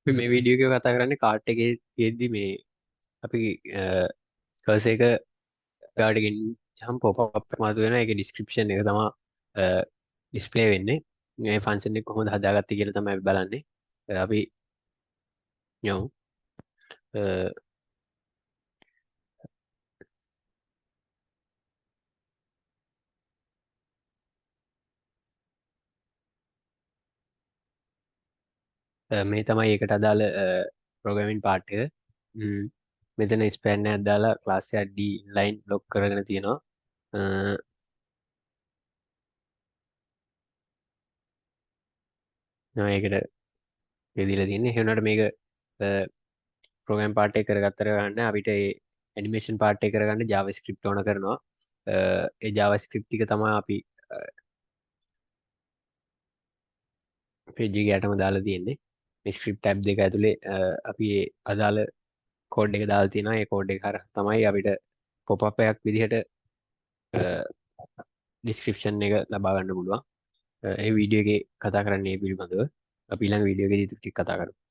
මේ වීඩියෝ එක කතා කරන්නේ කාට් එකේ තියෙද්දි මේ අපි කර්සර් එක ගාඩ ගෙනිච්චාම පොප් අප් එකක් මතුවෙනවා. ඒකේ ඩිස්ක්‍රිප්ෂන් එක තමයි ඩිස්ප්ලේ වෙන්නේ. මේ ෆන්ක්ෂන් එක කොහොමද හදාගත්තේ කියලා තමයි අපි බලන්නේ. අපි යමු. මේ තමයි ඒකට අදාළ ප්‍රෝග්‍රෑමින් පාර්ට් එක. ම්, මෙතන ස්පෑන් එකක් දාලා ක්ලාස් එක D ලයින් බ්ලොක් කරගෙන තියෙනවා. ඒකට දෙදීලා තියෙන්නේ. ඒ වුණාට මේක ප්‍රෝග්‍රෑම් පාර්ට් එක කරගත්තට ගන්න අපිට ඒ ඇනිමේෂන් පාර්ට් එක කරගන්න JavaScript ඕන කරනවා. ඒ JavaScript ටික තමයි අපි පේජ් එකේ යටම දාලා තියෙන්නේ. මේ ස්ක්‍රිප්ට් ටැබ් දෙක ඇතුලේ අපි ඒ අදාළ කෝඩ් එක දාලා තියෙනවා. ඒ කෝඩ් එක හරහා තමයි අපිට පොප් අප් එකක් විදිහට ඩිස්ක්‍රිප්ෂන් එක ලබා ගන්න පුළුවන්. ඒ වීඩියෝ එකේ කතා කරන්නේ මේ පිළිබඳව. අපි ඊළඟ වීඩියෝ එකේදී ටික කතා කරමු.